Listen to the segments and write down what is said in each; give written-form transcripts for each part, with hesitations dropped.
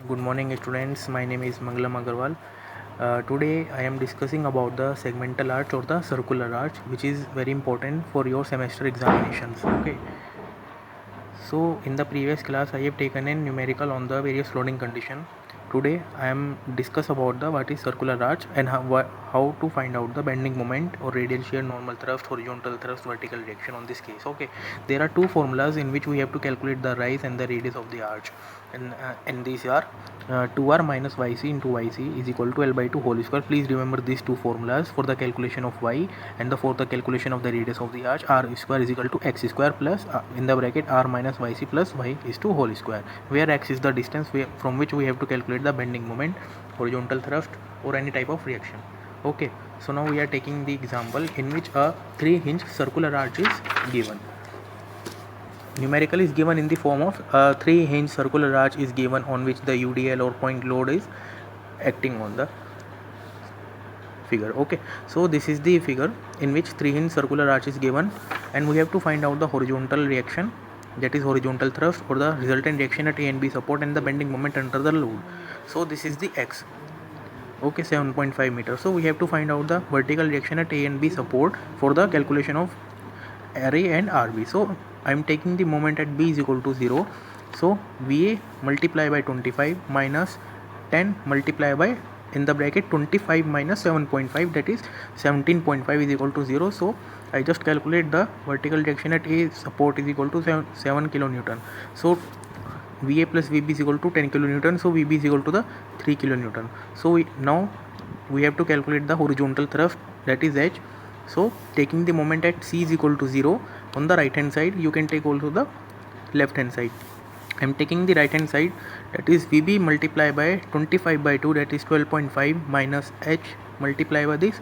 Good morning, students. My name is Mangalam Agarwal. Today I am discussing about the segmental arch or the circular arch, which is very important for your semester examinations. Okay. So in the previous class I have taken a numerical on the various loading condition. Today I am discuss about the what is circular arch and how to find out the bending moment or radial shear, normal thrust, horizontal thrust, vertical reaction on this case. Okay, there are two formulas in which we have to calculate the rise and the radius of the arch, and these are 2r minus yc into yc is equal to L by 2 whole square. Please remember these two formulas for the calculation of y, and for the calculation of the radius of the arch. R square is equal to x square plus in the bracket r minus yc plus y is to whole square, where x is the distance from which we have to calculate the bending moment, horizontal thrust, or any type of reaction. Okay, so now we are taking the example in which a 3-inch circular arch is given. Numerical is given in the form of a 3-inch circular arch is given on which the UDL or point load is acting on the figure. Okay, so this is the figure in which 3-inch circular arch is given, and we have to find out the horizontal reaction, that is horizontal thrust, or the resultant reaction at A and B support, and the bending moment under the load. So this is the x. Okay, 7.5 meters. So we have to find out the vertical reaction at A and B support for the calculation of RA and RB. So I am taking the moment at B is equal to 0. So VA multiply by 25 minus 10 multiply by in the bracket 25 minus 7.5, that is 17.5 is equal to 0. So I just calculate the vertical reaction at A support is equal to 7 kilonewton. So VA plus VB is equal to 10 kilonewton. So VB is equal to the 3 kilonewton. So now we have to calculate the horizontal thrust, that is H. So taking the moment at C is equal to 0 on the right hand side, you can take also the left hand side. I am taking the right hand side, that is VB multiply by 25 by 2, that is 12.5 minus H multiply by this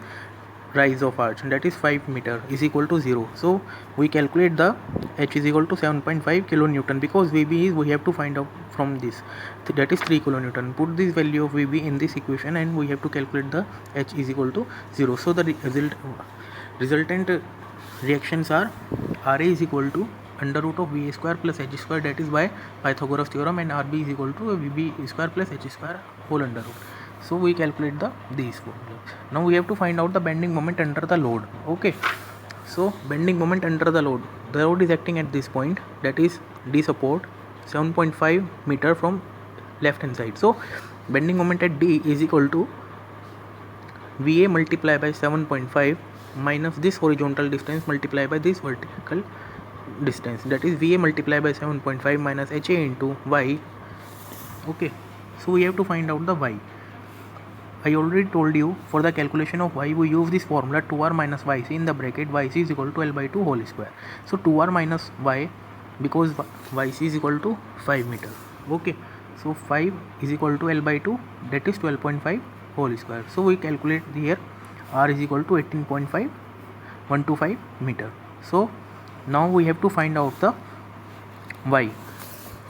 rise of arch, that is 5 meter is equal to 0. So we calculate the H is equal to 7.5 kilonewton, because VB is we have to find out from this, that is 3 kilonewton. Put this value of VB in this equation and we have to calculate the H is equal to 0. So the resultant reactions are RA is equal to under root of VA square plus H square, that is by Pythagoras theorem, and RB is equal to VB square plus H square whole under root. So we calculate these formulas. Now we have to find out the bending moment under the load. Okay, so bending moment under the load is acting at this point, that is D support 7.5 meter from left hand side. So bending moment at D is equal to VA multiply by 7.5 minus this horizontal distance multiply by this vertical distance, that is VA multiply by 7.5 minus HA into Y. Okay, so we have to find out the Y. I already told you for the calculation of Y we use this formula 2r minus yc in the bracket yc is equal to L by 2 whole square. So 2r minus y, because yc is equal to 5 meter. Okay, so 5 is equal to L by 2, that is 12.5 whole square. So we calculate here r is equal to 18.5125 meter. So now we have to find out the y,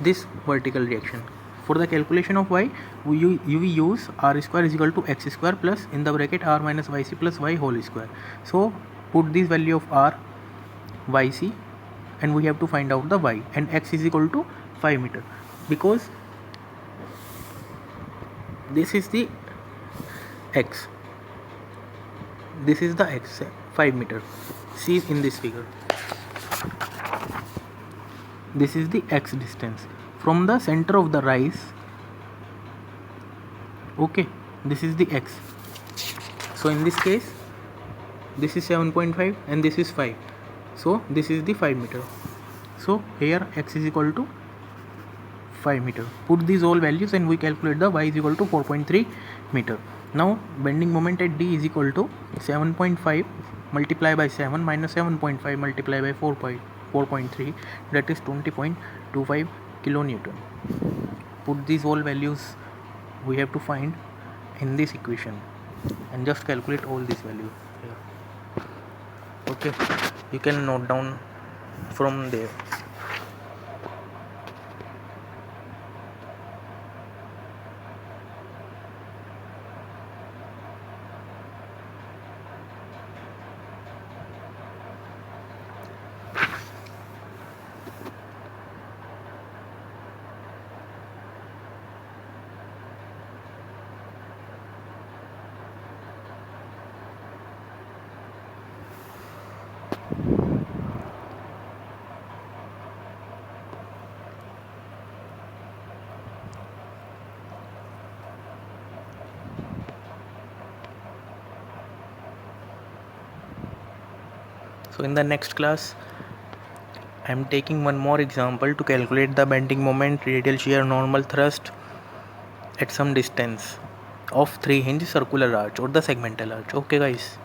this vertical reaction. For the calculation of y, we use r square is equal to x square plus in the bracket r minus yc plus y whole square. So put this value of r, yc, and we have to find out the y, and x is equal to 5 meter, because this is the x, this is the x, 5 meter. See in this figure, this is the x distance from the center of the rise. Okay, this is the x. So in this case this is 7.5 and this is 5, so this is the 5 meter. So here x is equal to 5 meter. Put these all values and we calculate the y is equal to 4.3 meter. Now bending moment at D is equal to 7.5 multiply by 7 minus 7.5 multiply by 4.3, that is 20.25 kilonewton. Put these all values we have to find in this equation and just calculate all these values here. Okay, you can note down from there. So in the next class, I am taking one more example to calculate the bending moment, radial shear, normal thrust at some distance of 3 hinge circular arch or the segmental arch. Okay guys.